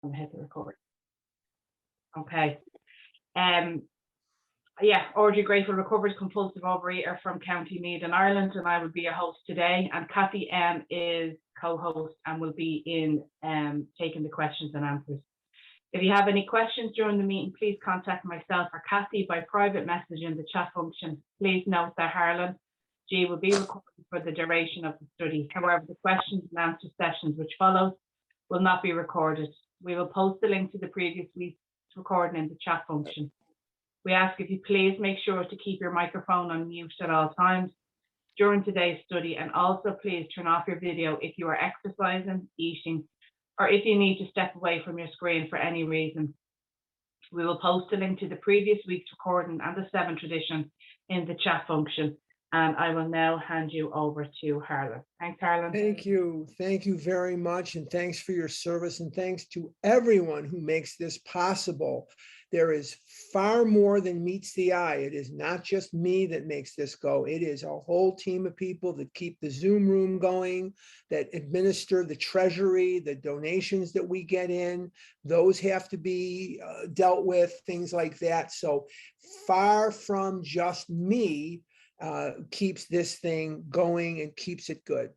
I'm gonna hit the record. Okay. Um, yeah, Audrey Grateful, recovered compulsive overeater from County Meath in Ireland, and I will be your host today. And Kathy M is co-host and will be in taking the questions and answers. If you have any questions during the meeting, please contact myself or Kathy by private message in the chat function. Please note that Harlan G will be recorded for the duration of the study. However, the questions and answer sessions which follow will not be recorded. We will post the link to the previous week's recording in the chat function. We ask if you please make sure to keep your microphone on mute at all times during today's study, and also please turn off your video if you are exercising, eating, or if you need to step away from your screen for any reason. We will post a link to the previous week's recording and the 7 tradition in the chat function. And I will now hand you over to Harlan. Thanks, Harlan. Thank you. Thank you very much. And thanks for your service. And thanks to everyone who makes this possible. There is far more than meets the eye. It is not just me that makes this go. It is a whole team of people that keep the Zoom room going, that administer the treasury, the donations that we get in. Those have to be dealt with, things like that. So far from just me, keeps this thing going and keeps it good.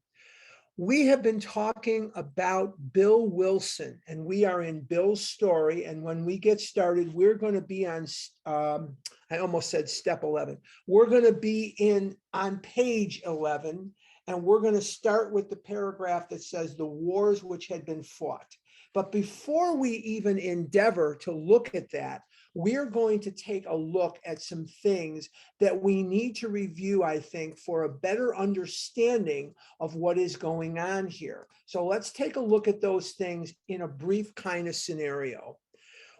We have been talking about Bill Wilson, and we are in Bill's story. And when we get started, we're going to be on, I almost said step 11. We're going to be on page 11, and we're going to start with the paragraph that says the wars which had been fought. But before we even endeavor to look at that, we're going to take a look at some things that we need to review, I think, for a better understanding of what is going on here. So let's take a look at those things in a brief kind of scenario.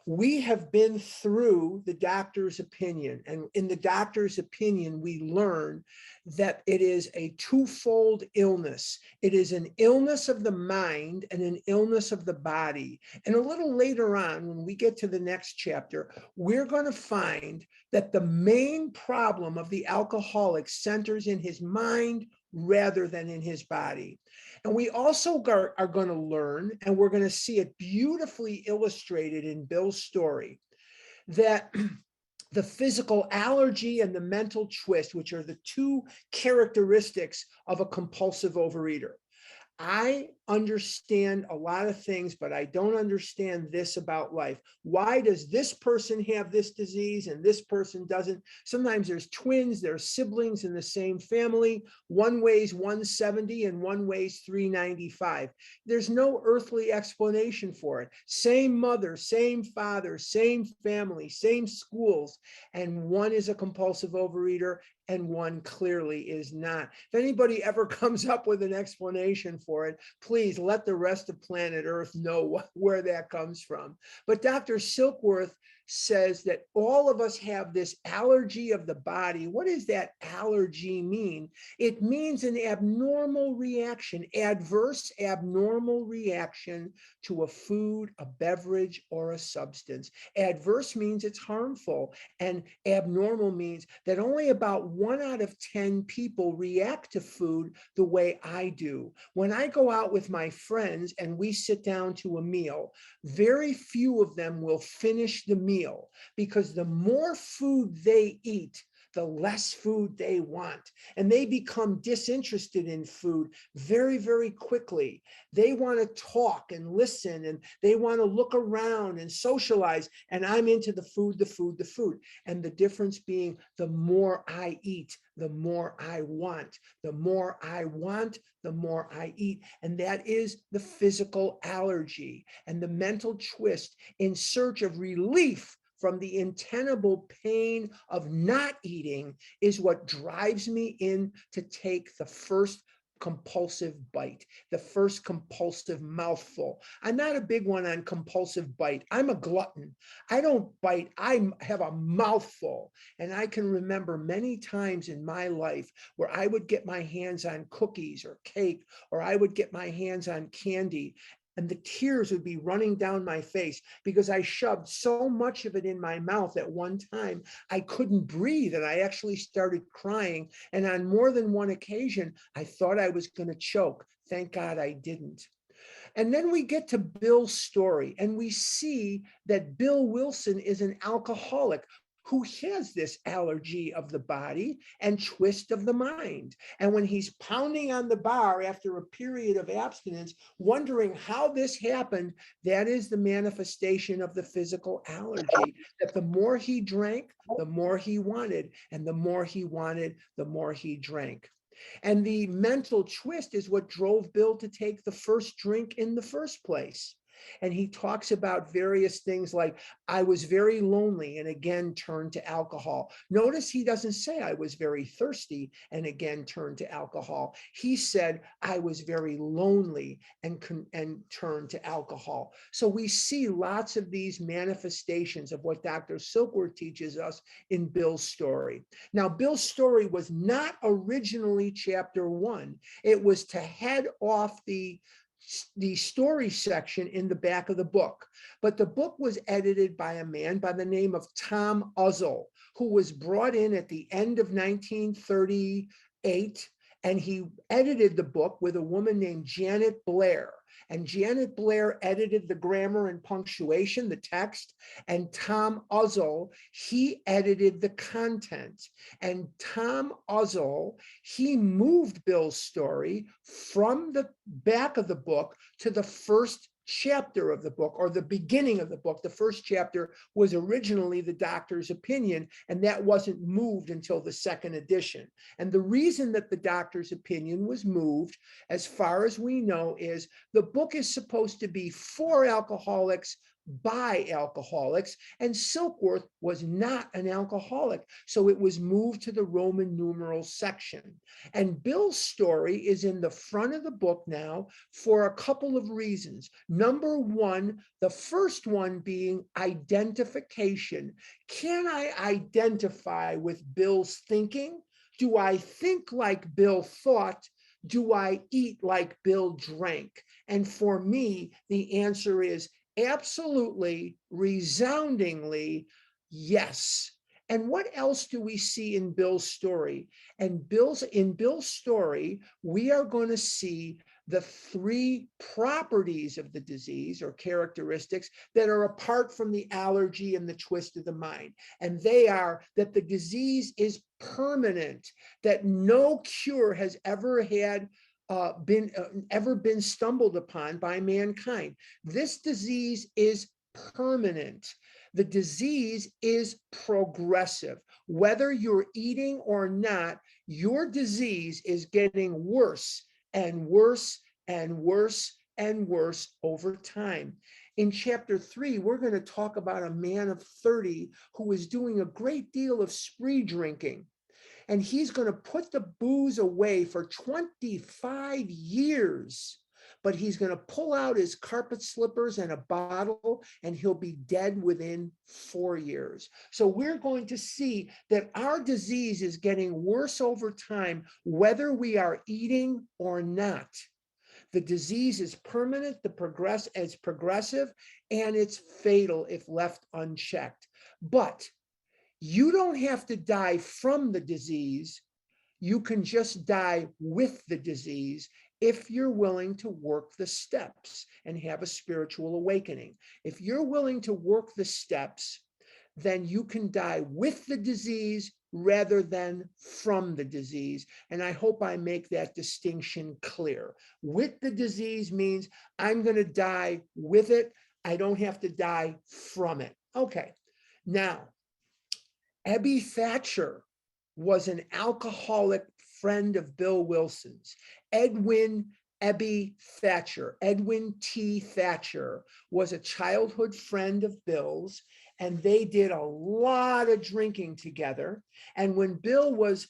We have been through the doctor's opinion, and in the doctor's opinion, we learn that it is a twofold illness. It is an illness of the mind and an illness of the body. And a little later on, when we get to the next chapter, we're going to find that the main problem of the alcoholic centers in his mind rather than in his body. And we also are going to learn, and we're going to see it beautifully illustrated in Bill's story, that the physical allergy and the mental twist, which are the two characteristics of a compulsive overeater. I understand a lot of things, but I don't understand this about life. Why does this person have this disease and this person doesn't? Sometimes there's twins, there's siblings in the same family. One weighs 170 and one weighs 395. There's no earthly explanation for it. Same mother, same father, same family, same schools, and one is a compulsive overeater and one clearly is not. If anybody ever comes up with an explanation for it, please let the rest of planet Earth know where that comes from. But Dr. Silkworth says that all of us have this allergy of the body. What does that allergy mean? It means an abnormal reaction, adverse abnormal reaction to a food, a beverage, or a substance. Adverse means it's harmful, and abnormal means that only about 1 out of 10 people react to food the way I do. When I go out with my friends and we sit down to a meal, very few of them will finish the meal, because the more food they eat, the less food they want. And they become disinterested in food very, very quickly. They want to talk and listen, and they want to look around and socialize. And I'm into the food, the food, the food. And the difference being, the more I eat, the more I want. The more I want, the more I eat. And that is the physical allergy and the mental twist in search of relief from the untenable pain of not eating is what drives me in to take the first compulsive bite, the first compulsive mouthful. I'm not a big one on compulsive bite. I'm a glutton. I don't bite. I have a mouthful. And I can remember many times in my life where I would get my hands on cookies or cake, or I would get my hands on candy, and the tears would be running down my face because I shoved so much of it in my mouth at one time. I couldn't breathe, and I actually started crying. And on more than one occasion, I thought I was going to choke. Thank God I didn't. And then we get to Bill's story, and we see that Bill Wilson is an alcoholic who has this allergy of the body and twist of the mind. And when he's pounding on the bar after a period of abstinence, wondering how this happened, that is the manifestation of the physical allergy. That the more he drank, the more he wanted, and the more he wanted, the more he drank. And the mental twist is what drove Bill to take the first drink in the first place. And he talks about various things like, I was very lonely and again turned to alcohol. Notice he doesn't say I was very thirsty and again turned to alcohol. He said I was very lonely and turned to alcohol. So we see lots of these manifestations of what Dr. Silkworth teaches us in Bill's story. Now, Bill's story was not originally chapter 1. It was to head off the story section in the back of the book. But the book was edited by a man by the name of Tom Uzzell, who was brought in at the end of 1938, and he edited the book with a woman named Janet Blair. And Janet Blair edited the grammar and punctuation, the text, and Tom Uzzell, he edited the content. And Tom Uzzell, he moved Bill's story from the back of the book to the first chapter of the book, or the beginning of the book. The first chapter was originally the doctor's opinion, and that wasn't moved until the second edition. And the reason that the doctor's opinion was moved, as far as we know, is the book is supposed to be for alcoholics by alcoholics, and Silkworth was not an alcoholic, so it was moved to the Roman numeral section. And Bill's story is in the front of the book now for a couple of reasons. Number one, the first one being identification. Can I identify with Bill's thinking? Do I think like Bill thought? Do I eat like Bill drank? And for me, the answer is absolutely, resoundingly, yes. And what else do we see in Bill's story? And in Bill's story, we are going to see the 3 properties of the disease or characteristics that are apart from the allergy and the twist of the mind. And they are that the disease is permanent, that no cure has ever been stumbled upon by mankind. This disease is permanent. The disease is progressive. Whether you're eating or not, your disease is getting worse and worse and worse and worse over time. In chapter 3, we're going to talk about a man of 30 who is doing a great deal of spree drinking. And he's going to put the booze away for 25 years, but he's going to pull out his carpet slippers and a bottle, and he'll be dead within 4 years. So we're going to see that our disease is getting worse over time, whether we are eating or not. The disease is permanent, it's progressive, and it's fatal if left unchecked. But you don't have to die from the disease. You can just die with the disease if you're willing to work the steps and have a spiritual awakening. If you're willing to work the steps, then you can die with the disease rather than from the disease. And I hope I make that distinction clear. With the disease means I'm going to die with it. I don't have to die from it. Okay. Now, Ebby Thatcher was an alcoholic friend of Bill Wilson's. Edwin T. Thatcher, was a childhood friend of Bill's, and they did a lot of drinking together. And when Bill was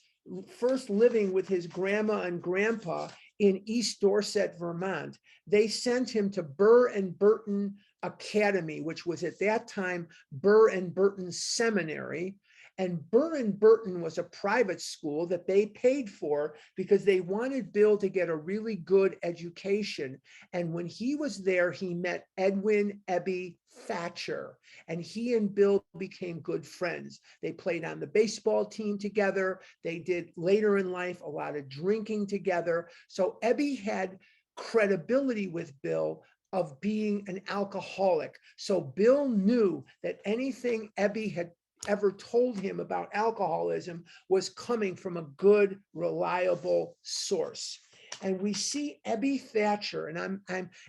first living with his grandma and grandpa in East Dorset, Vermont, they sent him to Burr and Burton Academy, which was at that time Burr and Burton Seminary. And Burr and Burton was a private school that they paid for because they wanted Bill to get a really good education. And when he was there, he met Edwin Ebby Thatcher, and he and Bill became good friends. They played on the baseball team together. They did later in life a lot of drinking together. So Ebby had credibility with Bill of being an alcoholic. So Bill knew that anything Ebby had ever told him about alcoholism was coming from a good, reliable source. And we see Ebby Thatcher, and I'm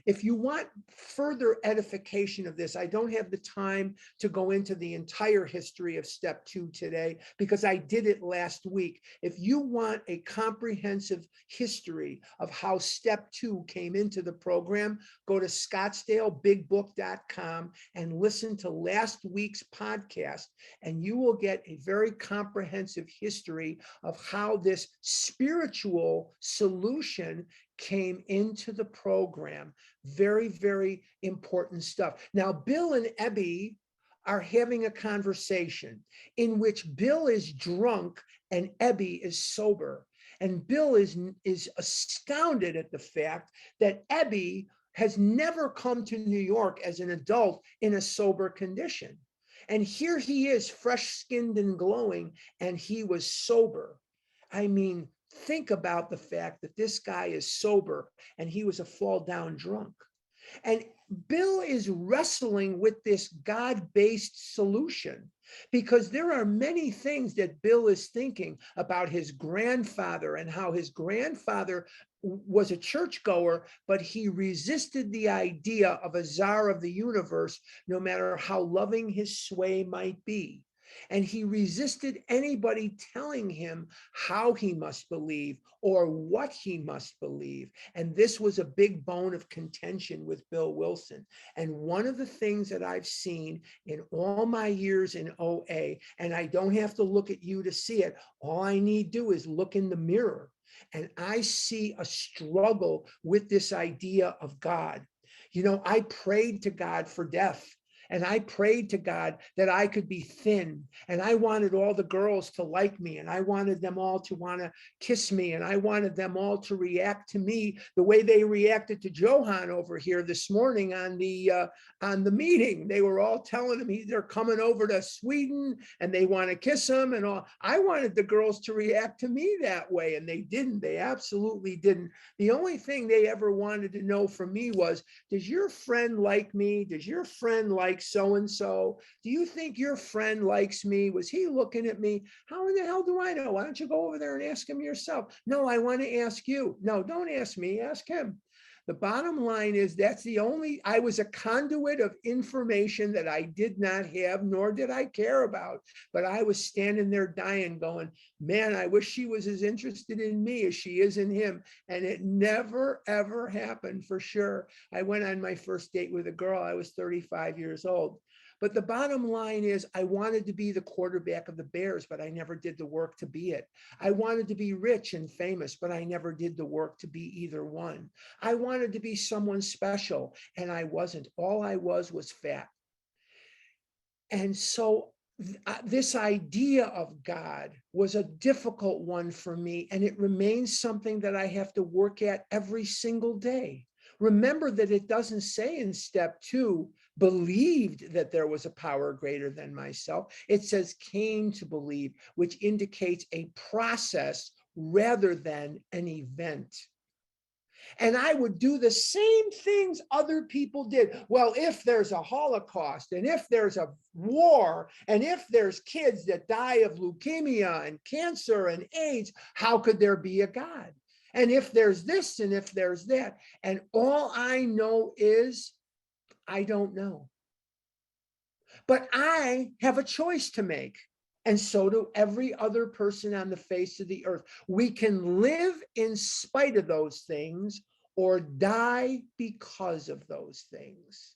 if you want further edification of this, I don't have the time to go into the entire history of step 2 today because I did it last week. If you want a comprehensive history of how step 2 came into the program, go to scottsdalebigbook.com and listen to last week's podcast, and you will get a very comprehensive history of how this spiritual solution came into the program. Very, very important stuff. Now, Bill and Ebby are having a conversation in which Bill is drunk and Ebby is sober. And Bill is astounded at the fact that Ebby has never come to New York as an adult in a sober condition. And here he is, fresh-skinned and glowing, and he was sober. I mean, think about the fact that this guy is sober and he was a fall-down drunk. And Bill is wrestling with this God-based solution because there are many things that Bill is thinking about his grandfather and how his grandfather was a churchgoer, but he resisted the idea of a czar of the universe, no matter how loving his sway might be. And he resisted anybody telling him how he must believe or what he must believe. And this was a big bone of contention with Bill Wilson. And one of the things that I've seen in all my years in OA, and I don't have to look at you to see it, all I need to do is look in the mirror. And I see a struggle with this idea of God. You know, I prayed to God for death. And I prayed to God that I could be thin, and I wanted all the girls to like me, and I wanted them all to want to kiss me, and I wanted them all to react to me the way they reacted to Johan over here this morning on the meeting. They were all telling him they're coming over to Sweden and they want to kiss him and all. I wanted the girls to react to me that way, and they didn't. They absolutely didn't. The only thing they ever wanted to know from me was, does your friend like me? Does your friend like so-and-so? Do you think your friend likes me? Was he looking at me? How in the hell do I know? Why don't you go over there and ask him yourself? No, I want to ask you. No, don't ask me, ask him. The bottom line is I was a conduit of information that I did not have, nor did I care about. But I was standing there dying going, man, I wish she was as interested in me as she is in him. And it never, ever happened for sure. I went on my first date with a girl. I was 35 years old. But the bottom line is I wanted to be the quarterback of the Bears, but I never did the work to be it. I wanted to be rich and famous, but I never did the work to be either one. I wanted to be someone special, and I wasn't. All I was fat. And so this idea of God was a difficult one for me, and it remains something that I have to work at every single day. Remember that it doesn't say in step 2, believed that there was a power greater than myself. It says came to believe, which indicates a process rather than an event. And I would do the same things other people did. Well, if there's a Holocaust, and if there's a war, and if there's kids that die of leukemia and cancer and AIDS, how could there be a God? And if there's this and if there's that, and all I know is I don't know. But I have a choice to make. And so do every other person on the face of the earth. We can live in spite of those things or die because of those things.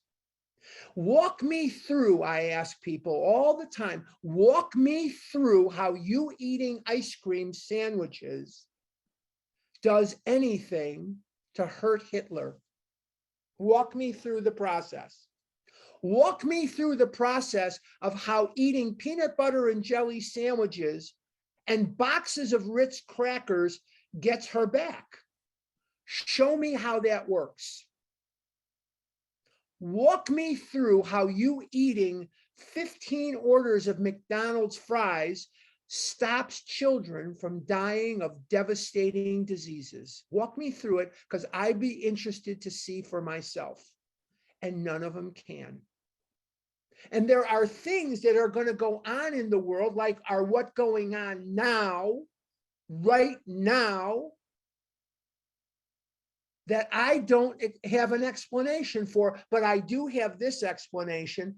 Walk me through, I ask people all the time, walk me through how you eating ice cream sandwiches does anything to hurt Hitler. Walk me through the process. Walk me through the process of how eating peanut butter and jelly sandwiches and boxes of Ritz crackers gets her back. Show me how that works. Walk me through how you eating 15 orders of McDonald's fries stops children from dying of devastating diseases. Walk me through it, because I'd be interested to see for myself. and none of them can. And there are things that are going to go on in the world, like are what's going on now, right now, that I don't have an explanation for, but I do have this explanation.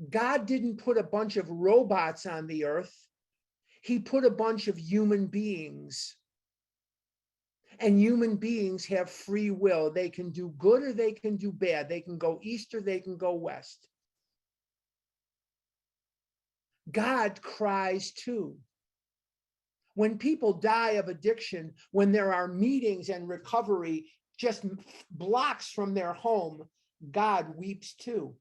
God didn't put a bunch of robots on the earth. He put a bunch of human beings. And human beings have free will. They can do good or they can do bad. They can go east or they can go west. God cries too. When people die of addiction, when there are meetings and recovery just blocks from their home, God weeps too.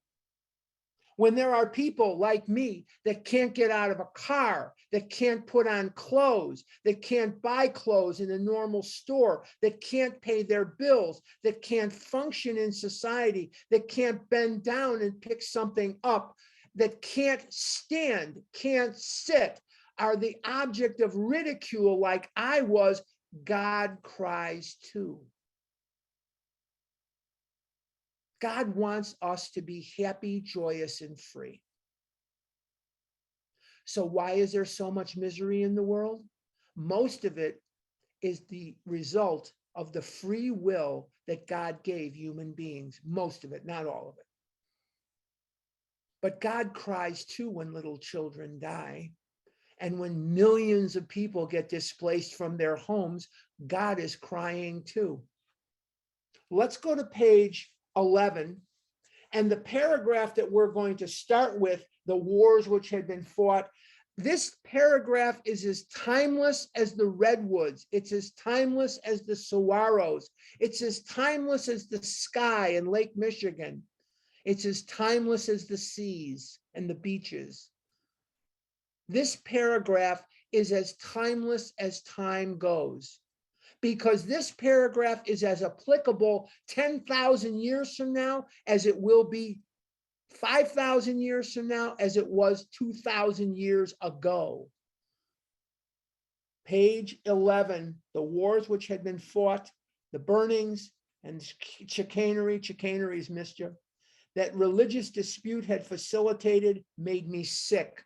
When there are people like me that can't get out of a car, that can't put on clothes, that can't buy clothes in a normal store, that can't pay their bills, that can't function in society, that can't bend down and pick something up, that can't stand, can't sit, are the object of ridicule like I was, God cries too. God wants us to be happy, joyous, and free. So why is there so much misery in the world? Most of it is the result of the free will that God gave human beings. Most of it, not all of it. But God cries too when little children die. And when millions of people get displaced from their homes, God is crying too. Let's go to page 11. And the paragraph that we're going to start with, the wars which had been fought, this paragraph is as timeless as the redwoods. It's as timeless as the saguaros. It's as timeless as the sky in Lake Michigan. It's as timeless as the seas and the beaches. This paragraph is as timeless as time goes, because this paragraph is as applicable 10,000 years from now as it will be 5,000 years from now as it was 2,000 years ago. Page 11, the wars which had been fought, the burnings and chicanery is mischief, that religious dispute had facilitated made me sick.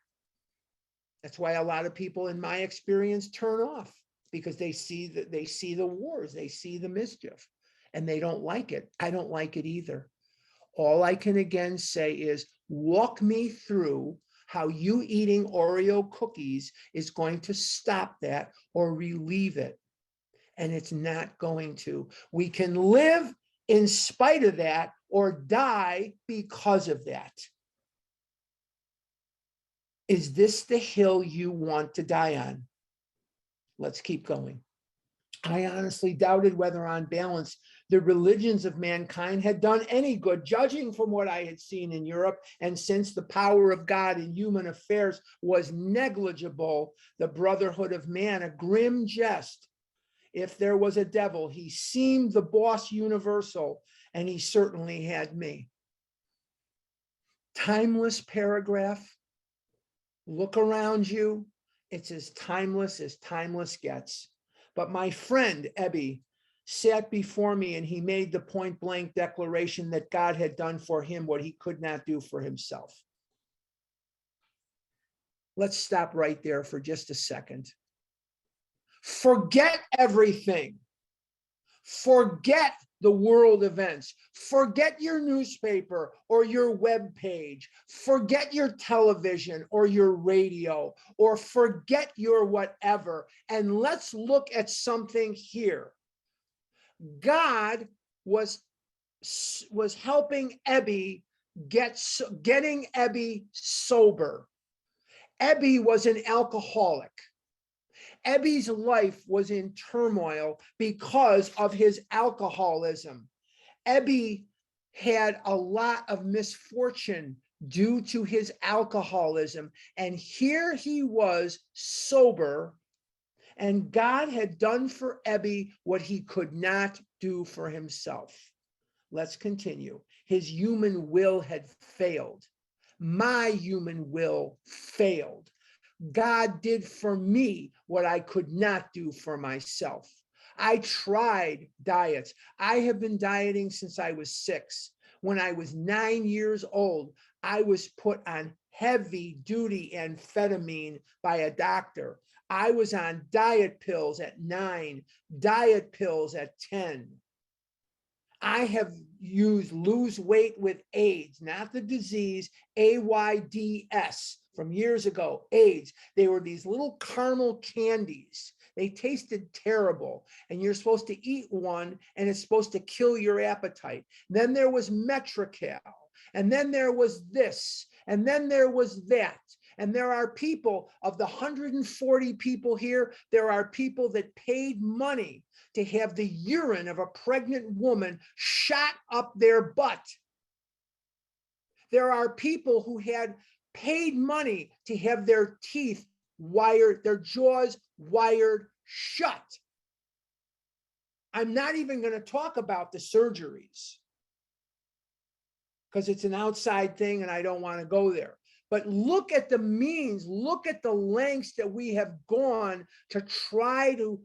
That's why a lot of people in my experience turn off, because they see the wars, they see the mischief, and they don't like it. I don't like it either. All I can again say is walk me through how you eating Oreo cookies is going to stop that or relieve it. And it's not going to. We can live in spite of that or die because of that. Is this the hill you want to die on? Let's keep going. I honestly doubted whether on balance, the religions of mankind had done any good, judging from what I had seen in Europe. And since the power of God in human affairs was negligible, the brotherhood of man, a grim jest. If there was a devil, he seemed the boss universal, and he certainly had me. Timeless paragraph. Look around you. It's as timeless gets. But my friend, Ebby, sat before me and he made the point blank declaration that God had done for him what he could not do for himself. Let's stop right there for just a second. Forget everything. Forget the world events. Forget your newspaper or your web page. Forget your television or your radio, or forget your whatever. And let's look at something here. God was helping Ebby getting Ebby sober. Ebby was an alcoholic. Ebby's life was in turmoil because of his alcoholism. Ebby had a lot of misfortune due to his alcoholism. And here he was sober, and God had done for Ebby what he could not do for himself. Let's continue. His human will had failed. My human will failed. God did for me what I could not do for myself. I tried diets. I have been dieting since I was 6. When I was 9 years old, I was put on heavy duty amphetamine by a doctor. I was on diet pills at 9, diet pills at 10. I have used lose weight with AIDS, not the disease, AIDS, from years ago, AIDS. They were these little caramel candies. They tasted terrible, and you're supposed to eat one, and it's supposed to kill your appetite. Then there was Metrical, and then there was this, and then there was that. And there are people, of the 140 people here, there are people that paid money to have the urine of a pregnant woman shot up their butt. There are people who had paid money to have their teeth wired, their jaws wired shut. I'm not even going to talk about the surgeries because it's an outside thing and I don't want to go there. But look at the means, look at the lengths that we have gone to try to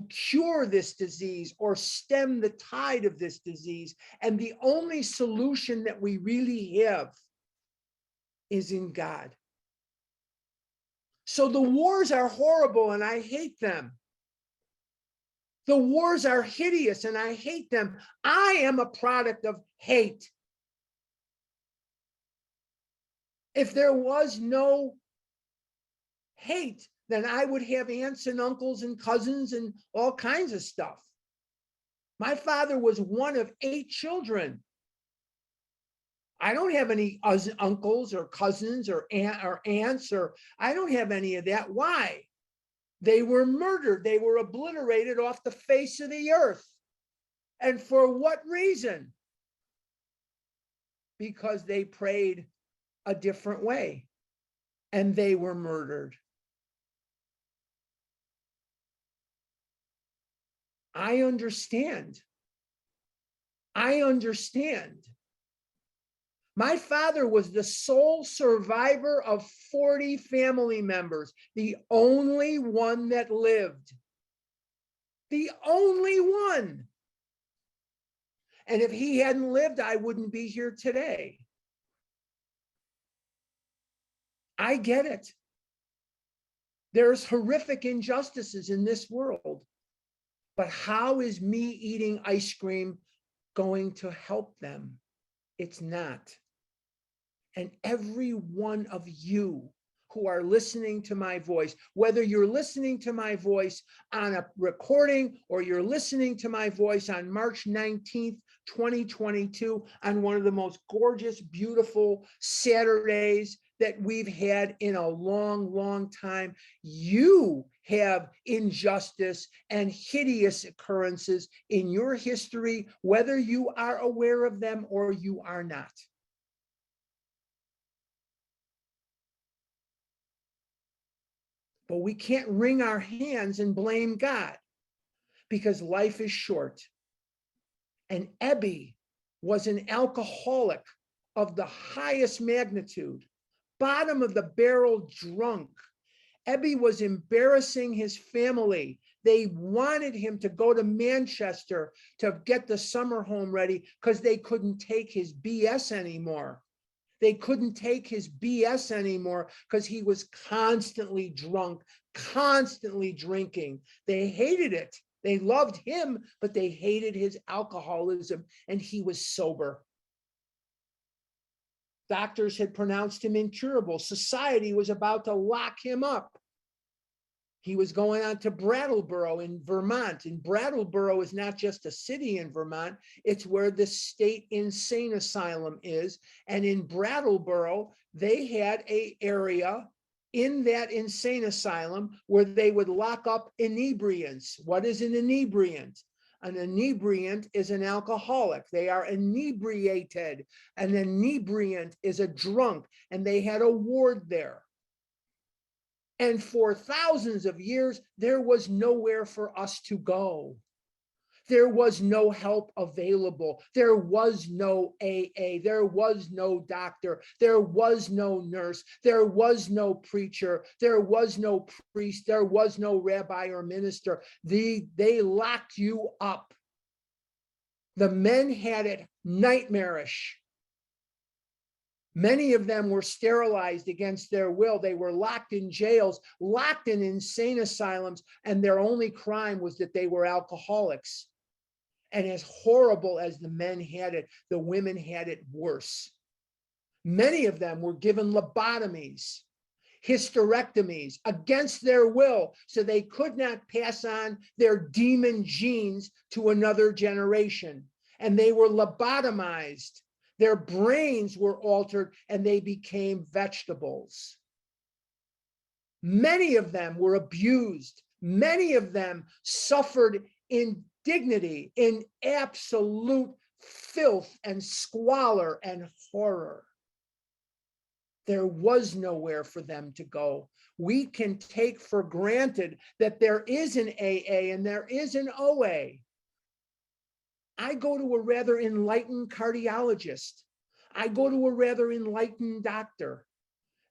cure this disease or stem the tide of this disease. And the only solution that we really have is in God. So the wars are horrible and I hate them. The wars are hideous and I hate them. I am a product of hate. If there was no hate, then I would have aunts and uncles and cousins and all kinds of stuff. My father was one of 8 children. I don't have any uncles or cousins or aunts, or I don't have any of that. Why? They were murdered. They were obliterated off the face of the earth. And for what reason? Because they prayed a different way and they were murdered. I understand. I understand. My father was the sole survivor of 40 family members, the only one that lived. The only one. And if he hadn't lived, I wouldn't be here today. I get it. There's horrific injustices in this world. But how is me eating ice cream going to help them? It's not. And every one of you who are listening to my voice, whether you're listening to my voice on a recording or you're listening to my voice on March 19th, 2022, on one of the most gorgeous, beautiful Saturdays that we've had in a long, long time, you have injustice and hideous occurrences in your history, whether you are aware of them or you are not. But we can't wring our hands and blame God because life is short. And Ebby was an alcoholic of the highest magnitude, bottom of the barrel drunk. Ebby was embarrassing his family. They wanted him to go to Manchester to get the summer home ready because they couldn't take his BS anymore. They couldn't take his BS anymore because he was constantly drunk, constantly drinking. They hated it. They loved him, but they hated his alcoholism, and he was sober. Doctors had pronounced him incurable. Society was about to lock him up. He was going on to Brattleboro in Vermont. And Brattleboro is not just a city in Vermont, it's where the state insane asylum is. And in Brattleboro, they had an area in that insane asylum where they would lock up inebriants. What is an inebriant? An inebriant is an alcoholic. They are inebriated. An inebriant is a drunk, and they had a ward there. And for thousands of years, there was nowhere for us to go. There was no help available. There was no AA. There was no doctor. There was no nurse. There was no preacher. There was no priest. There was no rabbi or minister. They locked you up. The men had it nightmarish. Many of them were sterilized against their will. They were locked in jails, locked in insane asylums, and their only crime was that they were alcoholics. And as horrible as the men had it, the women had it worse. Many of them were given lobotomies, hysterectomies against their will, so they could not pass on their demon genes to another generation. And they were lobotomized. Their brains were altered and they became vegetables. Many of them were abused. Many of them suffered indignity, in absolute filth and squalor and horror. There was nowhere for them to go. We can take for granted that there is an AA and there is an OA. I go to a rather enlightened cardiologist. I go to a rather enlightened doctor.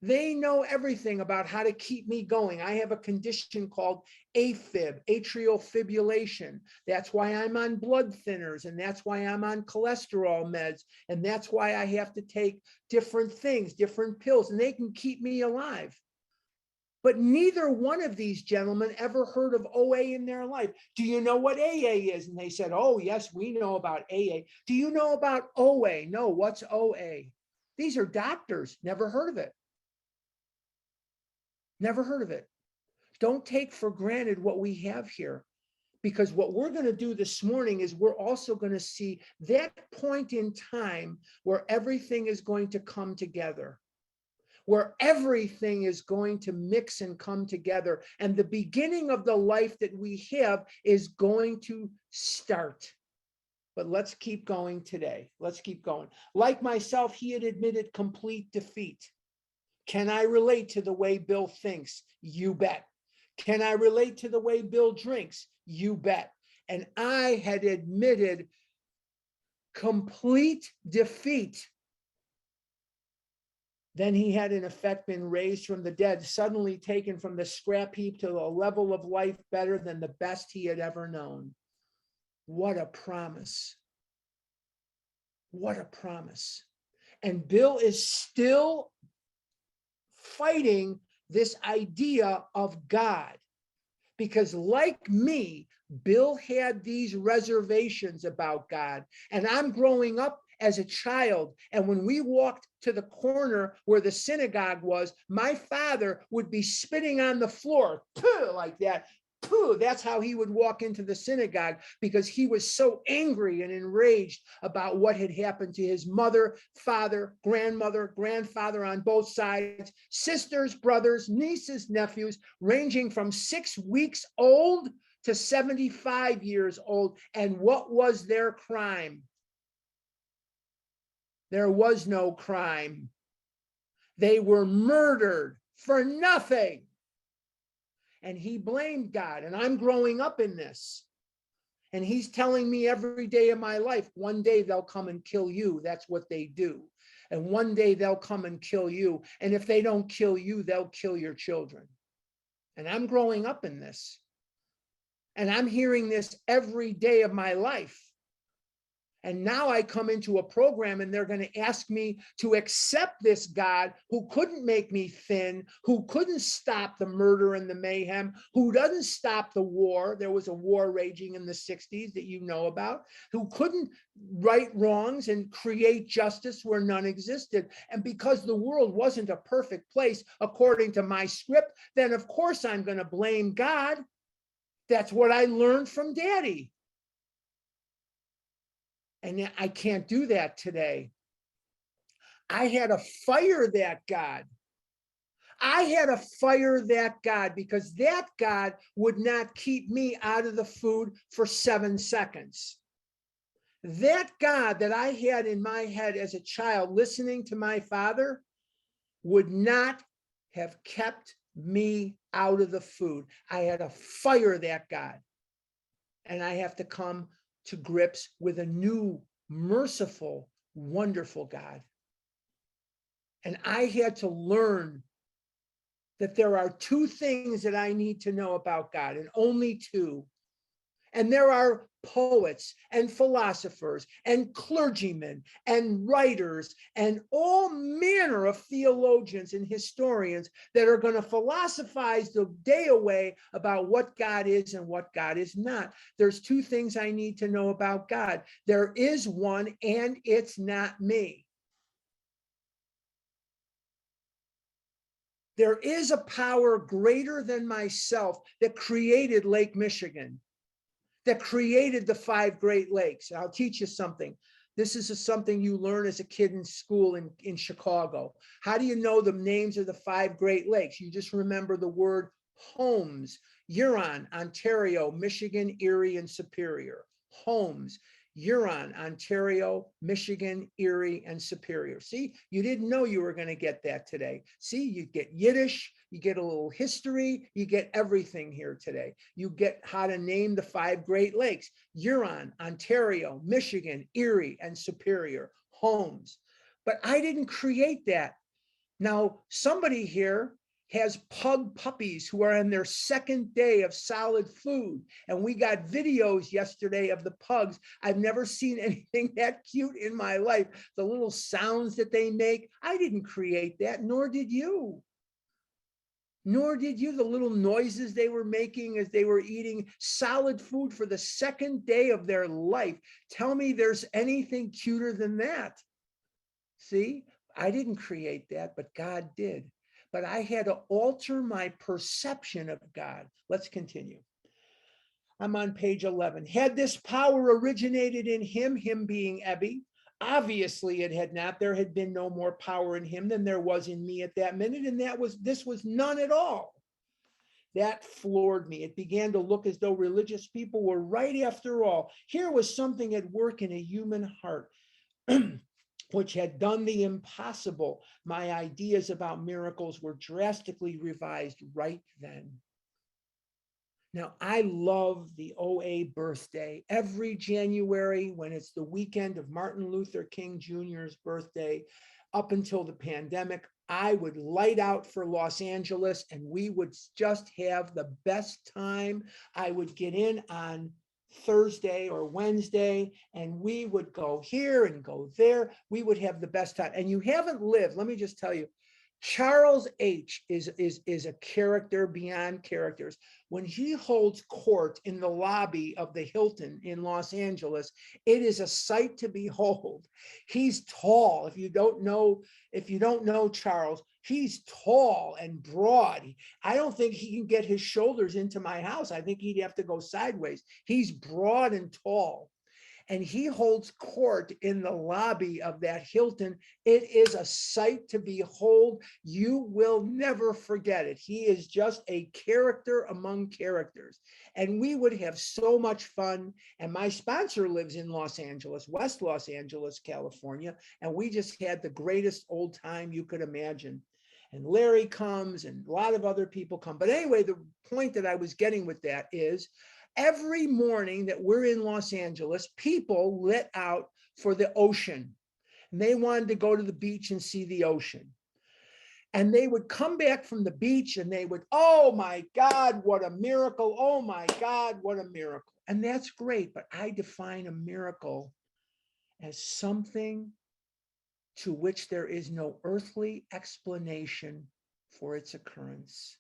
They know everything about how to keep me going. I have a condition called AFib, atrial fibrillation. That's why I'm on blood thinners, and that's why I'm on cholesterol meds, and that's why I have to take different things, different pills, and they can keep me alive. But neither one of these gentlemen ever heard of OA in their life. Do you know what AA is? And they said, oh, yes, we know about AA. Do you know about OA? No, what's OA? These are doctors, never heard of it. Never heard of it. Don't take for granted what we have here, because what we're going to do this morning is we're also going to see that point in time where everything is going to come together, where everything is going to mix and come together. And the beginning of the life that we have is going to start. But let's keep going today. Let's keep going. Like myself, he had admitted complete defeat. Can I relate to the way Bill thinks? You bet. Can I relate to the way Bill drinks? You bet. And I had admitted complete defeat. Then he had in effect been raised from the dead, suddenly taken from the scrap heap to a level of life better than the best he had ever known. What a promise. What a promise. And Bill is still fighting this idea of God, because like me, Bill had these reservations about God. And I'm growing up as a child, and when we walked to the corner where the synagogue was, my father would be spitting on the floor like that. That's how he would walk into the synagogue, because he was so angry and enraged about what had happened to his mother, father, grandmother, grandfather on both sides, sisters, brothers, nieces, nephews, ranging from 6 weeks old to 75 years old. And what was their crime? There was no crime. They were murdered for nothing. And he blamed God. And I'm growing up in this. And he's telling me every day of my life, one day they'll come and kill you. That's what they do. And one day they'll come and kill you. And if they don't kill you, they'll kill your children. And I'm growing up in this. And I'm hearing this every day of my life. And now I come into a program and they're going to ask me to accept this God who couldn't make me thin, who couldn't stop the murder and the mayhem, who doesn't stop the war. There was a war raging in the 60s that you know about, who couldn't right wrongs and create justice where none existed. And because the world wasn't a perfect place according to my script, then of course I'm going to blame God. That's what I learned from Daddy. And I can't do that today. I had to fire that God. I had to fire that God, because that God would not keep me out of the food for 7 seconds. That God that I had in my head as a child listening to my father would not have kept me out of the food. I had to fire that God. And I have to come to grips with a new, merciful, wonderful God. And I had to learn that there are 2 things that I need to know about God, and only 2. And there are poets and philosophers and clergymen and writers and all manner of theologians and historians that are going to philosophize the day away about what God is and what God is not. There's two things I need to know about God. There is one, and it's not me. There is a power greater than myself that created Lake Michigan, that created the 5 Great Lakes. I'll teach you something. This is something you learn as a kid in school in Chicago. How do you know the names of the 5 Great Lakes? You just remember the word Holmes, Huron, Ontario, Michigan, Erie, and Superior. Holmes, Huron, Ontario, Michigan, Erie, and Superior. See, you didn't know you were going to get that today. See, you get Yiddish, you get a little history, you get everything here today. You get how to name the 5 Great Lakes: Huron, Ontario, Michigan, Erie, and Superior. Holmes. But I didn't create that. Now, somebody here has pug puppies who are on their 2nd day of solid food. And we got videos yesterday of the pugs. I've never seen anything that cute in my life. The little sounds that they make, I didn't create that, nor did you. Nor did you. The little noises they were making as they were eating solid food for the 2nd day of their life. Tell me there's anything cuter than that. See, I didn't create that, but God did. But I had to alter my perception of God. Let's continue. I'm on page 11. Had this power originated in him, him being Ebby? Obviously it had not. There had been no more power in him than there was in me at that minute, and this was none at all. That floored me. It began to look as though religious people were right after all. Here was something at work in a human heart which had done the impossible. My ideas about miracles were drastically revised right then. Now, I love the OA birthday. Every January, when it's the weekend of Martin Luther King Jr.'s birthday, up until the pandemic, I would light out for Los Angeles and we would just have the best time. I would get in on Thursday or Wednesday, and we would go here and go there. We would have the best time. And you haven't lived, let me just tell you, Charles H. is a character beyond characters. When he holds court in the lobby of the Hilton in Los Angeles, it is a sight to behold. He's tall. If you don't know Charles, he's tall and broad. I don't think he can get his shoulders into my house. I think he'd have to go sideways. He's broad and tall. And he holds court in the lobby of that Hilton. It is a sight to behold. You will never forget it. He is just a character among characters. And we would have so much fun. And my sponsor lives in Los Angeles, West Los Angeles, California. And we just had the greatest old time you could imagine. And Larry comes and a lot of other people come. But anyway, the point that I was getting with that is, every morning that we're in Los Angeles, people lit out for the ocean. And they wanted to go to the beach and see the ocean. And they would come back from the beach and they would, oh my God, what a miracle. Oh my God, what a miracle. And that's great. But I define a miracle as something to which there is no earthly explanation for its occurrence.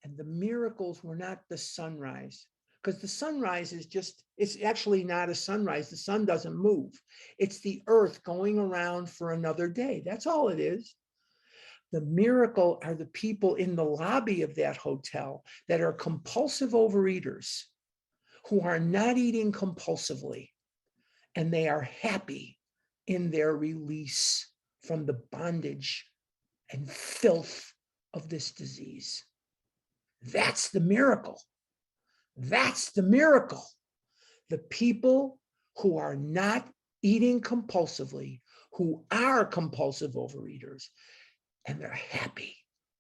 And the miracles were not the sunrise, because the sunrise is just, it's actually not a sunrise. The sun doesn't move. It's the earth going around for another day. That's all it is. The miracle are the people in the lobby of that hotel that are compulsive overeaters who are not eating compulsively, and they are happy in their release from the bondage and filth of this disease. That's the miracle. That's the miracle. The people who are not eating compulsively, who are compulsive overeaters, and they're happy.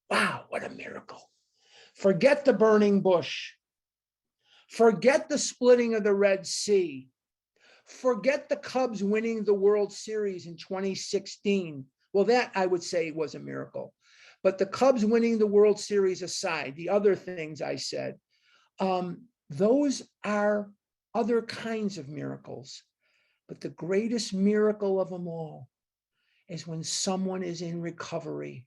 Wow, what a miracle. Forget the burning bush. Forget the splitting of the Red Sea. Forget the Cubs winning the World Series in 2016. Well, that I would say was a miracle. But the Cubs winning the World Series aside, the other things I said, those are other kinds of miracles. But the greatest miracle of them all is when someone is in recovery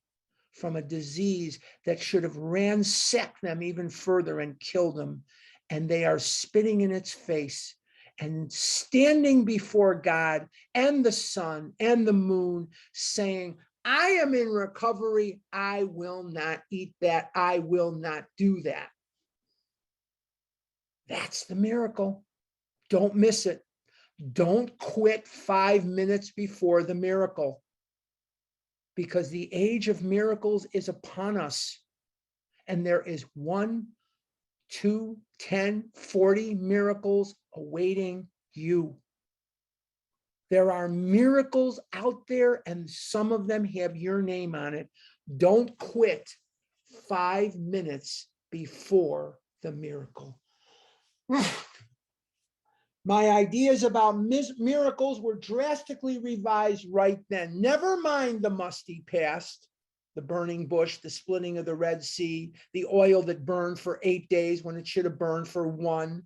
from a disease that should have ransacked them even further and killed them. And they are spitting in its face and standing before God and the sun and the moon saying, I am in recovery. I will not eat that. I will not do that. That's the miracle. Don't miss it. Don't quit 5 minutes before the miracle, because the age of miracles is upon us. And there is 1, 2, 10, 40 miracles awaiting you. There are miracles out there, and some of them have your name on it. Don't quit 5 minutes before the miracle. My ideas about miracles were drastically revised right then. Never mind the musty past, the burning bush, the splitting of the Red Sea, the oil that burned for 8 days when it should have burned for 1,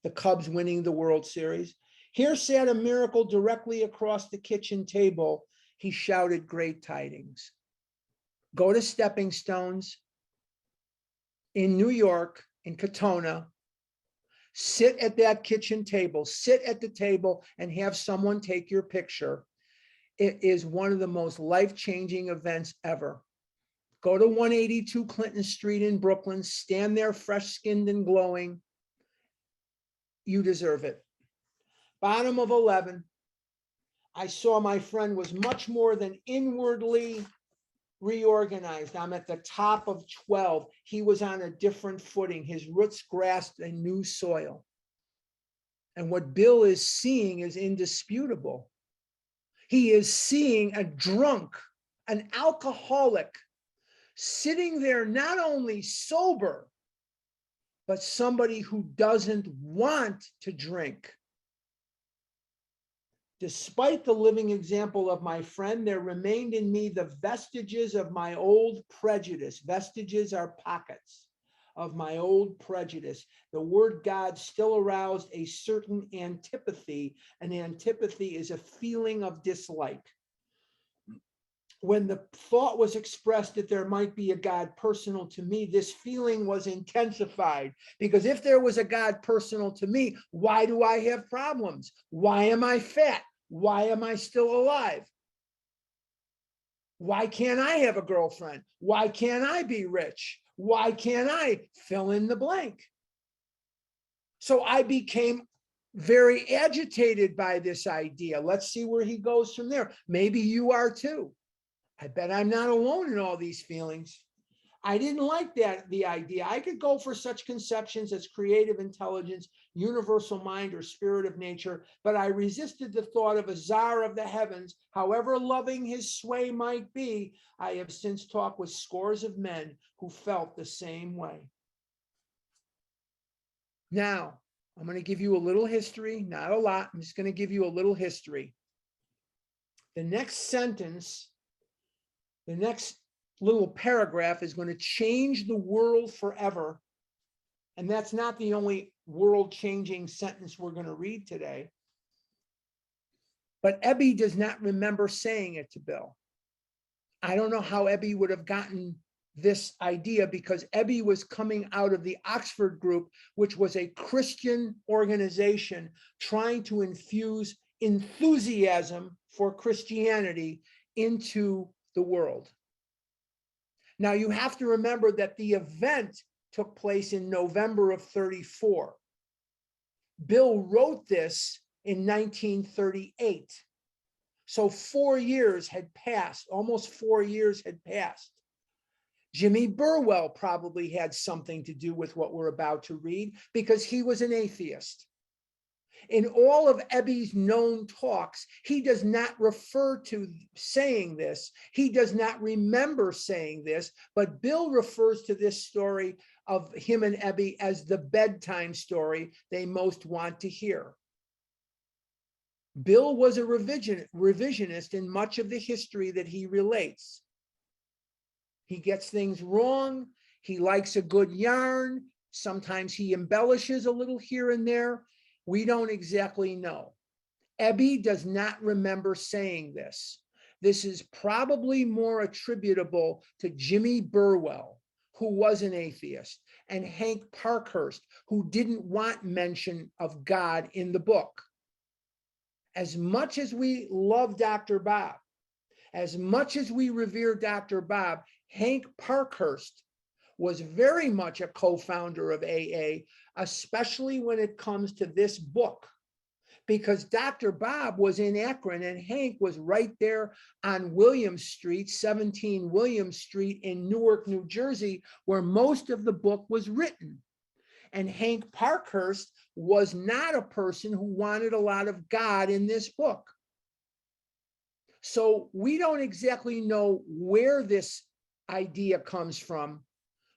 the Cubs winning the World Series. Here sat a miracle directly across the kitchen table. He shouted great tidings. Go to Stepping Stones in New York, in Katona. Sit at that kitchen table, sit at the table and have someone take your picture. It is one of the most life-changing events ever. Go to 182 Clinton Street in Brooklyn, stand there fresh-skinned and glowing. You deserve it. Bottom of 11, I saw my friend was much more than inwardly reorganized. I'm at the top of 12. He was on a different footing. His roots grasped a new soil. And what Bill is seeing is indisputable. He is seeing a drunk, an alcoholic, sitting there not only sober, but somebody who doesn't want to drink. Despite the living example of my friend, there remained in me the vestiges of my old prejudice. Vestiges are pockets of my old prejudice. The word God still aroused a certain antipathy. An antipathy is a feeling of dislike. When the thought was expressed that there might be a God personal to me, this feeling was intensified, because if there was a God personal to me, why do I have problems? Why am I fat? Why am I still alive? Why can't I have a girlfriend? Why can't I be rich? Why can't I fill in the blank? So I became very agitated by this idea. Let's see where he goes from there. Maybe you are too. I bet I'm not alone in all these feelings. I didn't like the idea. I could go for such conceptions as creative intelligence, universal mind, or spirit of nature, but I resisted the thought of a czar of the heavens, however loving his sway might be. I have since talked with scores of men who felt the same way. Now, I'm going to give you a little history, not a lot. I'm just going to give you a little history. The next sentence, the next little paragraph is going to change the world forever. And that's not the only world-changing sentence we're going to read today. But Ebby does not remember saying it to Bill. I don't know how Ebby would have gotten this idea, because Ebby was coming out of the Oxford group, which was a Christian organization trying to infuse enthusiasm for Christianity into the world. Now, you have to remember that the event took place in November of 34. Bill wrote this in 1938. So 4 years had passed, almost 4 years had passed. Jimmy Burwell probably had something to do with what we're about to read, because he was an atheist. In all of Ebby's known talks, he does not refer to saying this. He does not remember saying this, but Bill refers to this story of him and Ebby as the bedtime story they most want to hear. Bill was a revisionist in much of the history that he relates. He gets things wrong. He likes a good yarn. Sometimes he embellishes a little here and there. We don't exactly know. Ebby does not remember saying this. This is probably more attributable to Jimmy Burwell, who was an atheist, and Hank Parkhurst, who didn't want mention of God in the book. As much as we love Dr. Bob, as much as we revere Dr. Bob, Hank Parkhurst was very much a co-founder of AA, especially when it comes to this book, because Dr. Bob was in Akron and Hank was right there on William Street, 17 William Street in Newark, New Jersey, where most of the book was written. And Hank Parkhurst was not a person who wanted a lot of God in this book. So we don't exactly know where this idea comes from,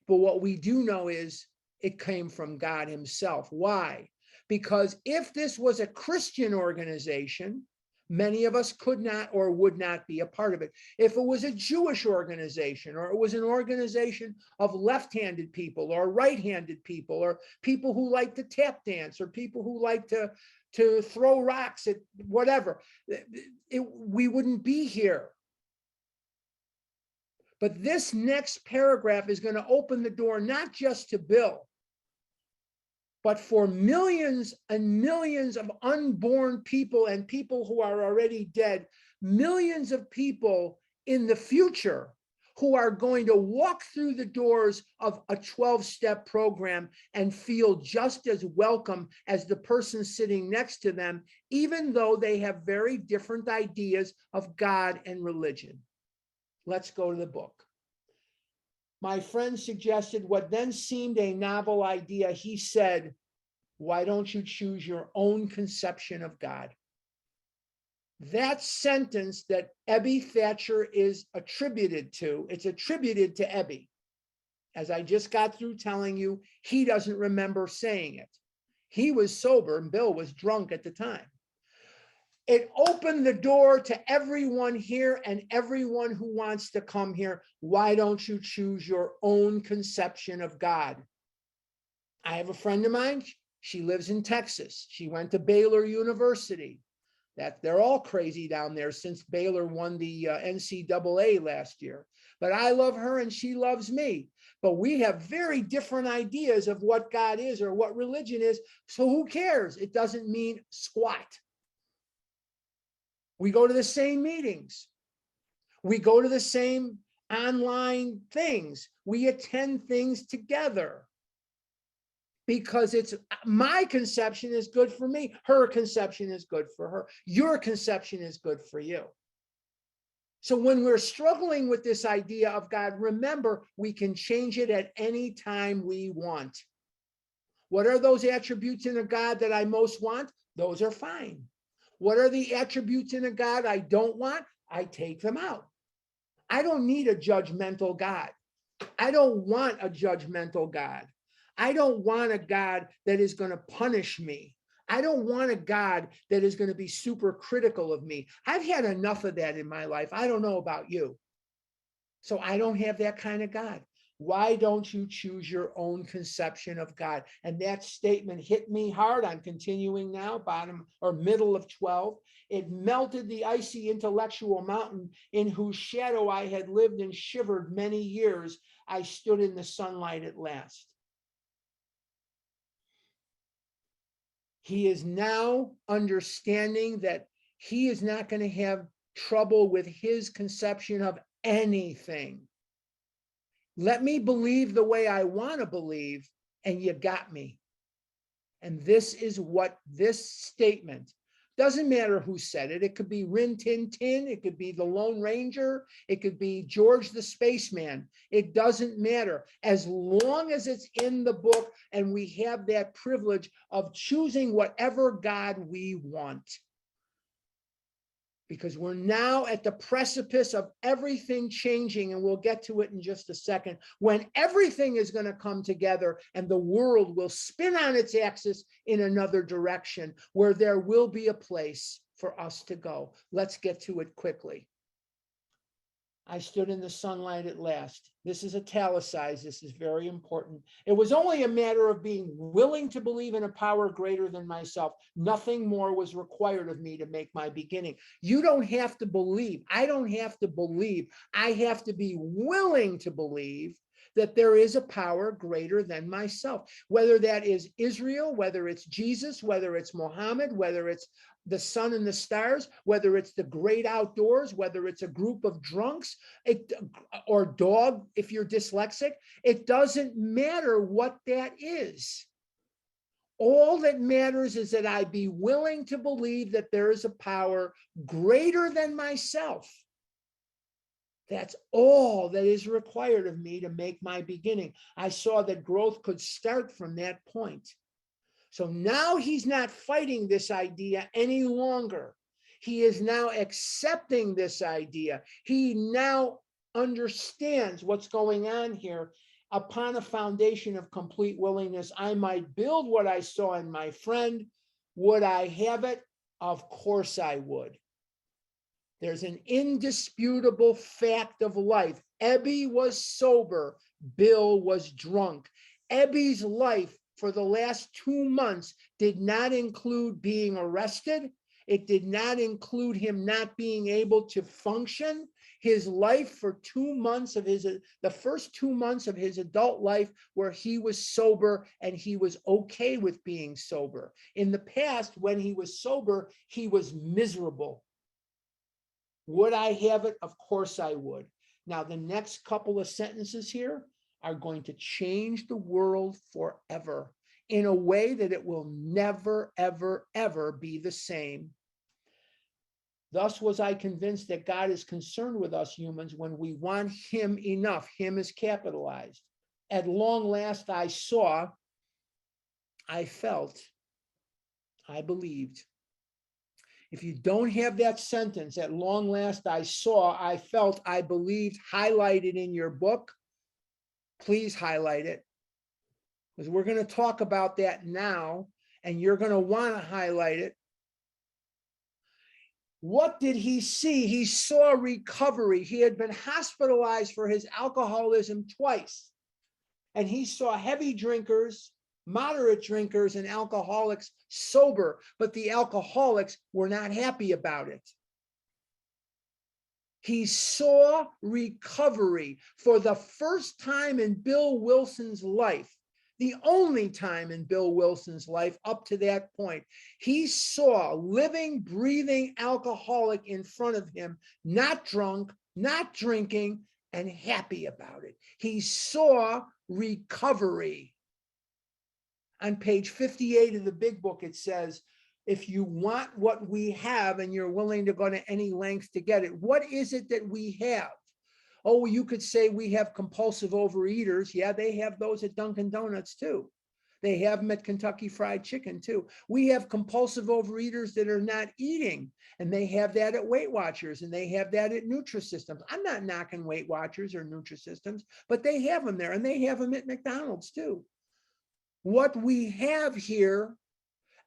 but what we do know is it came from God himself. Why? Because if this was a Christian organization, many of us could not or would not be a part of it. If it was a Jewish organization, or it was an organization of left-handed people or right-handed people, or people who like to tap dance, or people who like to throw rocks at whatever, we wouldn't be here. But this next paragraph is going to open the door not just to Bill, but for millions and millions of unborn people and people who are already dead, millions of people in the future who are going to walk through the doors of a 12-step program and feel just as welcome as the person sitting next to them, even though they have very different ideas of God and religion. Let's go to the book. My friend suggested what then seemed a novel idea. He said, why don't you choose your own conception of God? That sentence that Ebby Thatcher is attributed to, it's attributed to Ebby. As I just got through telling you, he doesn't remember saying it. He was sober and Bill was drunk at the time. It opened the door to everyone here and everyone who wants to come here. Why don't you choose your own conception of God? I have a friend of mine. She lives in Texas. She went to Baylor University. That they're all crazy down there since Baylor won the NCAA last year. But I love her and she loves me. But we have very different ideas of what God is or what religion is. So who cares? It doesn't mean squat. We go to the same meetings. We go to the same online things. We attend things together. Because it's my conception is good for me. Her conception is good for her. Your conception is good for you. So when we're struggling with this idea of God, remember, we can change it at any time we want. What are those attributes in a God that I most want? Those are fine. What are the attributes in a God I don't want? I take them out. I don't need a judgmental God. I don't want a judgmental God. I don't want a God that is going to punish me. I don't want a God that is going to be super critical of me. I've had enough of that in my life. I don't know about you. So I don't have that kind of God. Why don't you choose your own conception of God? And that statement hit me hard. I'm continuing now, bottom or middle of 12. It melted the icy intellectual mountain in whose shadow I had lived and shivered many years. I stood in the sunlight at last. He is now understanding that he is not going to have trouble with his conception of anything. Let me believe the way I want to believe, and you got me. And this is what this statement, doesn't matter who said it. It could be Rin Tin Tin. It could be the Lone Ranger. It could be George the Spaceman. It doesn't matter. As long as it's in the book and we have that privilege of choosing whatever God we want. Because we're now at the precipice of everything changing, and we'll get to it in just a second, when everything is going to come together and the world will spin on its axis in another direction, where there will be a place for us to go. Let's get to it quickly. I stood in the sunlight at last. This is italicized. This is very important. It was only a matter of being willing to believe in a power greater than myself. Nothing more was required of me to make my beginning. You don't have to believe. I don't have to believe. I have to be willing to believe that there is a power greater than myself, whether that is Israel, whether it's Jesus, whether it's Muhammad, whether it's the sun and the stars, whether it's the great outdoors, whether it's a group of drunks, or dog, if you're dyslexic. It doesn't matter what that is. All that matters is that I be willing to believe that there is a power greater than myself. That's all that is required of me to make my beginning. I saw that growth could start from that point. So now he's not fighting this idea any longer. He is now accepting this idea. He now understands what's going on here. Upon a foundation of complete willingness, I might build what I saw in my friend. Would I have it? Of course I would. There's an indisputable fact of life. Ebby was sober. Bill was drunk. Ebby's life for the last 2 months did not include being arrested. It did not include him not being able to function. His life for 2 months of the first 2 months of his adult life where he was sober and he was okay with being sober. In the past, when he was sober, he was miserable. Would I have it? Of course I would. Now, the next couple of sentences here are going to change the world forever in a way that it will never, ever, ever be the same. Thus was I convinced that God is concerned with us humans when we want him enough. Him is capitalized. At long last, I saw, I felt, I believed. If you don't have that sentence, at long last, I saw, I felt, I believed, highlighted in your book, please highlight it, because we're going to talk about that now, and you're going to want to highlight it. What did he see? He saw recovery. He had been hospitalized for his alcoholism twice, and he saw heavy drinkers, moderate drinkers, and alcoholics sober, but the alcoholics were not happy about it. He saw recovery for the first time in Bill Wilson's life, the only time in Bill Wilson's life up to that point. He saw a living, breathing alcoholic in front of him, not drunk, not drinking, and happy about it. He saw recovery. On page 58 of the big book, it says, if you want what we have and you're willing to go to any length to get it, what is it that we have? Oh, you could say we have compulsive overeaters. Yeah, they have those at Dunkin' Donuts too. They have them at Kentucky Fried Chicken too. We have compulsive overeaters that are not eating, and they have that at Weight Watchers, and they have that at Nutrisystems. I'm not knocking Weight Watchers or Nutrisystems, but they have them there, and they have them at McDonald's too. What we have here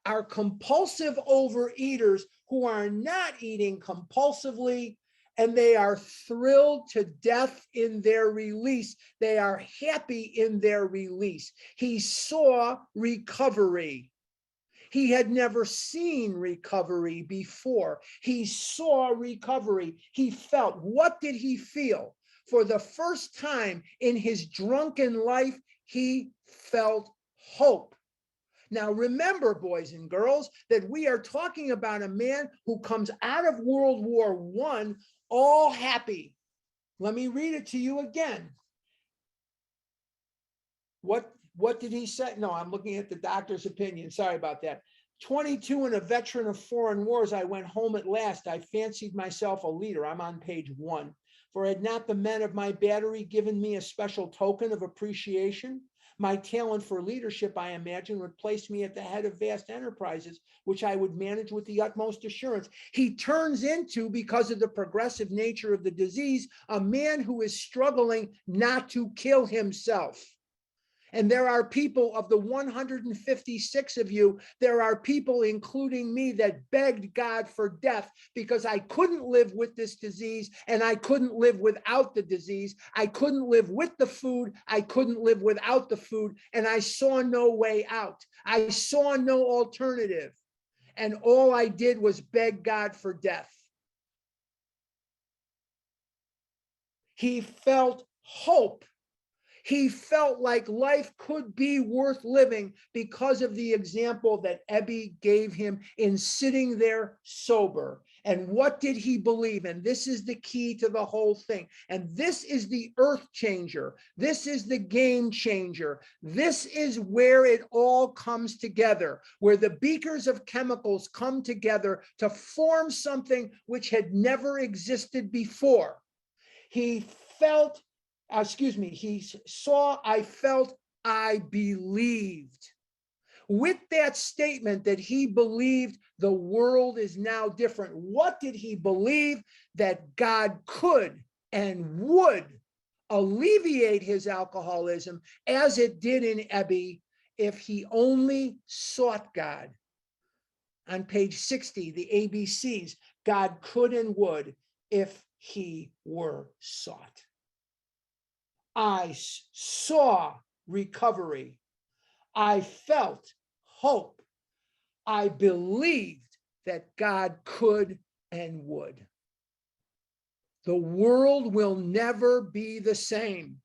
are compulsive overeaters who are not eating compulsively, and they are thrilled to death in their release. They are happy in their release. He saw recovery. He had never seen recovery before. He saw recovery. He felt. What did he feel? For the first time in his drunken life, he felt hope. Now, remember, boys and girls, that we are talking about a man who comes out of World War I all happy. Let me read it to you again. What did he say? No, I'm looking at the doctor's opinion. Sorry about that. 22 and a veteran of foreign wars, I went home at last. I fancied myself a leader. I'm on page 1. For had not the men of my battery given me a special token of appreciation? My talent for leadership, I imagine, would place me at the head of vast enterprises, which I would manage with the utmost assurance. He turns into, because of the progressive nature of the disease, a man who is struggling not to kill himself. And there are people, of the 156 of you, there are people, including me, that begged God for death because I couldn't live with this disease and I couldn't live without the disease. I couldn't live with the food. I couldn't live without the food. And I saw no way out. I saw no alternative. And all I did was beg God for death. He felt hope. He felt like life could be worth living because of the example that Ebby gave him in sitting there sober. And what did he believe? And this is the key to the whole thing. And this is the earth changer. This is the game changer. This is where it all comes together, where the beakers of chemicals come together to form something which had never existed before. He felt, he saw, I felt, I believed. With that statement that he believed the world is now different, what did he believe? That God could and would alleviate his alcoholism as it did in Ebby if he only sought God. On page 60, the ABCs, God could and would if he were sought. I saw recovery. I felt hope. I believed that God could and would. The world will never be the same.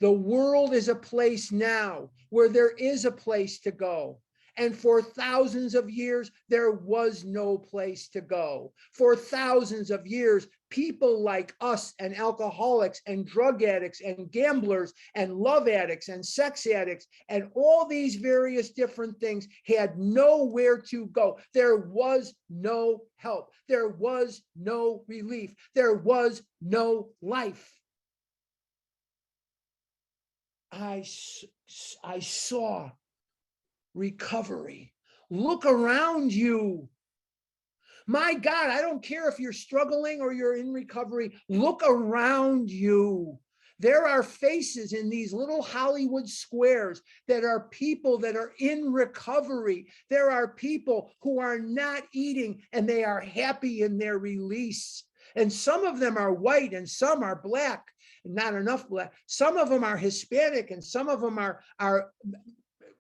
The world is a place now where there is a place to go. And for thousands of years, there was no place to go. For thousands of years, people like us and alcoholics and drug addicts and gamblers and love addicts and sex addicts and all these various different things had nowhere to go. There was no help. There was no relief. There was no life. I saw recovery. Look around you. My God, I don't care if you're struggling or you're in recovery. Look around you. There are faces in these little Hollywood squares that are people that are in recovery. There are people who are not eating and they are happy in their release. And some of them are white and some are black, not enough black. Some of them are Hispanic and some of them are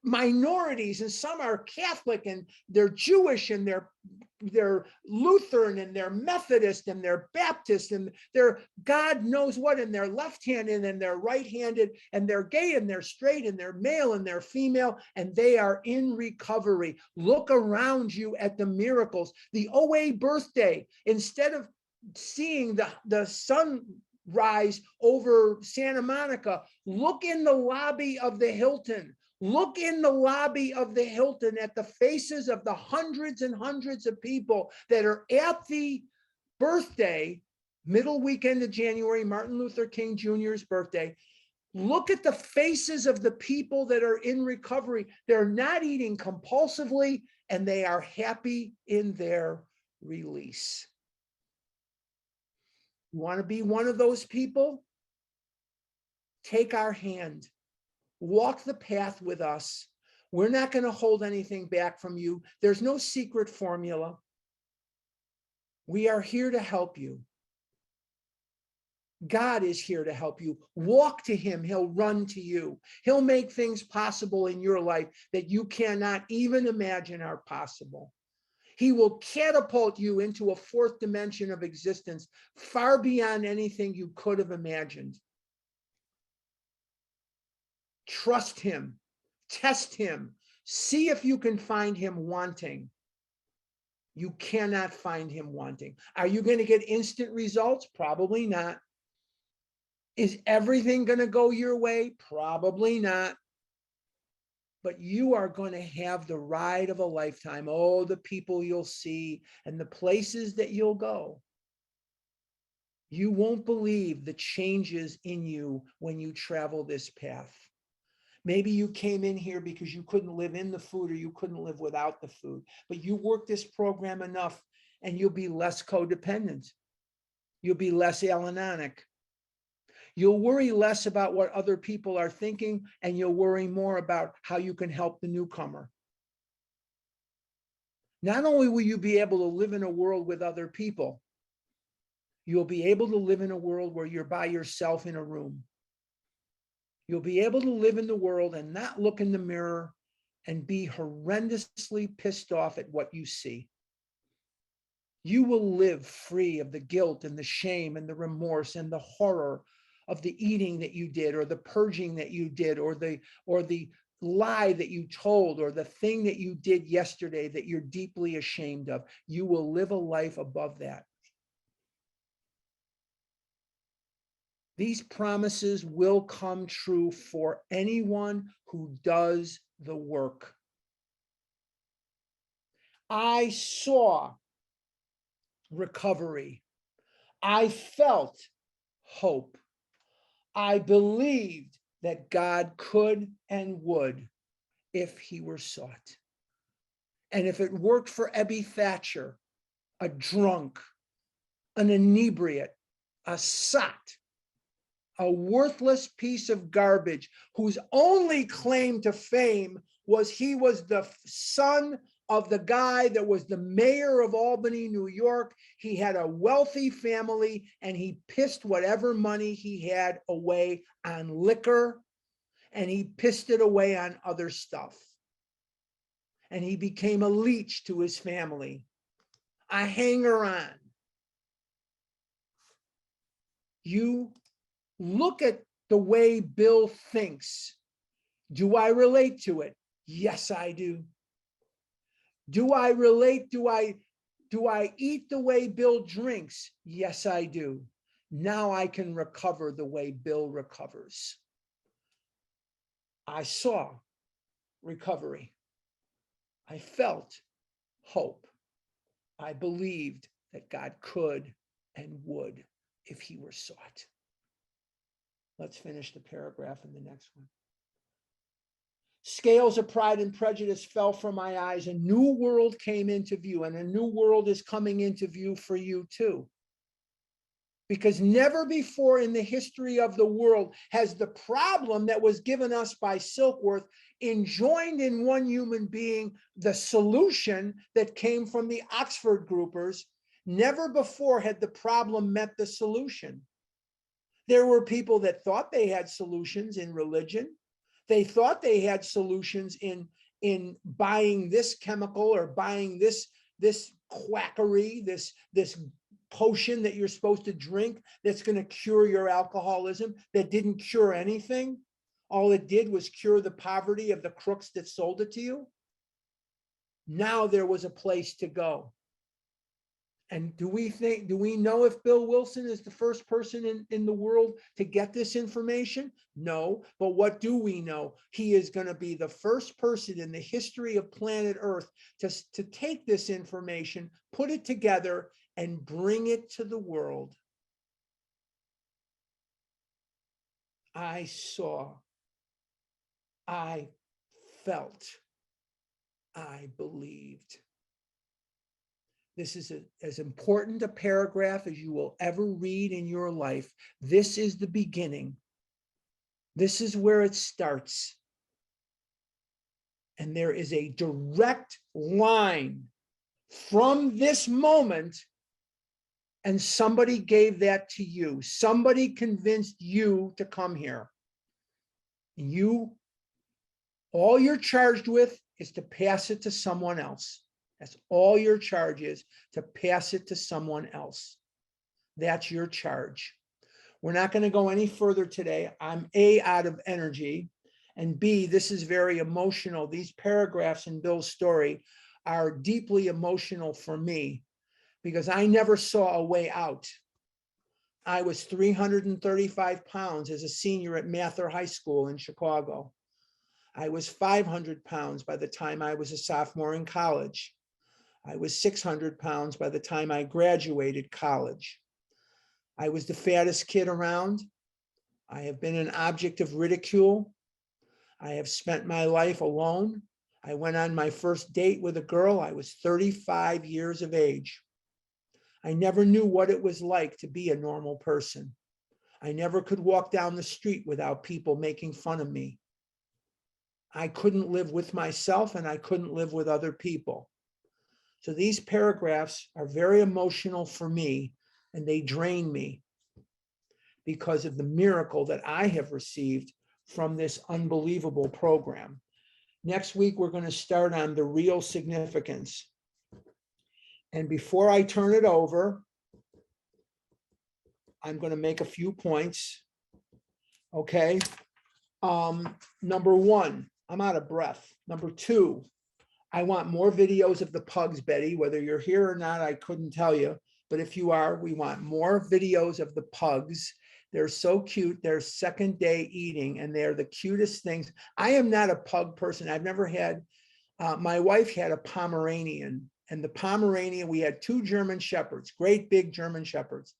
minorities, and some are Catholic and they're Jewish and they're Lutheran and they're Methodist and they're Baptist and they're God knows what, and they're left-handed and they're right-handed and they're gay and they're straight and they're male and they're female, and they are in recovery. Look around you at the miracles. The OA birthday, instead of seeing the sun rise over Santa Monica, look in the lobby of the Hilton. Look in the lobby of the Hilton at the faces of the hundreds and hundreds of people that are at the birthday, middle weekend of January, Martin Luther King Jr.'s birthday. Look at the faces of the people that are in recovery. They're not eating compulsively and they are happy in their release. You want to be one of those people? Take our hand. Walk the path with us. We're not going to hold anything back from you. There's no secret formula. We are here to help you. God is here to help you. Walk to him. He'll run to you. He'll make things possible in your life that you cannot even imagine are possible. He will catapult you into a fourth dimension of existence, far beyond anything you could have imagined. Trust him, test him, see if you can find him wanting. You cannot find him wanting. Are you going to get instant results? Probably not. Is everything going to go your way? Probably not. But you are going to have the ride of a lifetime. Oh, the people you'll see and the places that you'll go. You won't believe the changes in you when you travel this path. Maybe you came in here because you couldn't live in the food or you couldn't live without the food, but you work this program enough and you'll be less codependent. You'll be less alanonic. You'll worry less about what other people are thinking, and you'll worry more about how you can help the newcomer. Not only will you be able to live in a world with other people, you'll be able to live in a world where you're by yourself in a room. You'll be able to live in the world and not look in the mirror and be horrendously pissed off at what you see. You will live free of the guilt and the shame and the remorse and the horror of the eating that you did, or the purging that you did, or the lie that you told, or the thing that you did yesterday that you're deeply ashamed of. You will live a life above that. These promises will come true for anyone who does the work. I saw recovery. I felt hope. I believed that God could and would if he were sought. And if it worked for Ebby Thatcher, a drunk, an inebriate, a sot, a worthless piece of garbage whose only claim to fame was he was the son of the guy that was the mayor of Albany, New York. He had a wealthy family, and he pissed whatever money he had away on liquor, and he pissed it away on other stuff. And he became a leech to his family, a hanger-on. You look at the way Bill thinks. Do I relate to it? Yes, I do. Do I relate? Do I eat the way Bill drinks? Yes, I do. Now I can recover the way Bill recovers. I saw recovery. I felt hope. I believed that God could and would if he were sought. Let's finish the paragraph in the next one. Scales of pride and prejudice fell from my eyes. A new world came into view, and a new world is coming into view for you too. Because never before in the history of the world has the problem that was given us by Silkworth enjoined in one human being the solution that came from the Oxford groupers. Never before had the problem met the solution. There were people that thought they had solutions in religion. They thought they had solutions in buying this chemical or buying this quackery, this potion that you're supposed to drink that's going to cure your alcoholism, that didn't cure anything. All it did was cure the poverty of the crooks that sold it to you. Now there was a place to go. And do we know if Bill Wilson is the first person in the world to get this information? No, but what do we know? He is going to be the first person in the history of planet Earth to take this information, put it together, and bring it to the world. I saw, I felt, I believed. This is as important a paragraph as you will ever read in your life. This is the beginning. This is where it starts. And there is a direct line from this moment, and somebody gave that to you. Somebody convinced you to come here. And all you're charged with is to pass it to someone else. That's all your charge is, to pass it to someone else. That's your charge. We're not going to go any further today. I'm A, out of energy, and B, this is very emotional. These paragraphs in Bill's story are deeply emotional for me because I never saw a way out. I was 335 pounds as a senior at Mather High School in Chicago. I was 500 pounds by the time I was a sophomore in college. I was 600 pounds by the time I graduated college. I was the fattest kid around. I have been an object of ridicule. I have spent my life alone. I went on my first date with a girl. I was 35 years of age. I never knew what it was like to be a normal person. I never could walk down the street without people making fun of me. I couldn't live with myself and I couldn't live with other people. So these paragraphs are very emotional for me and they drain me because of the miracle that I have received from this unbelievable program. Next week, we're going to start on the real significance. And before I turn it over, I'm going to make a few points. Okay. Number one, I'm out of breath. Number two, I want more videos of the pugs, Betty. Whether you're here or not, I couldn't tell you. But if you are, we want more videos of the pugs. They're so cute. They're second day eating and they're the cutest things. I am not a pug person. I've never had, my wife had a Pomeranian, and the Pomeranian, we had two German Shepherds, great big German Shepherds.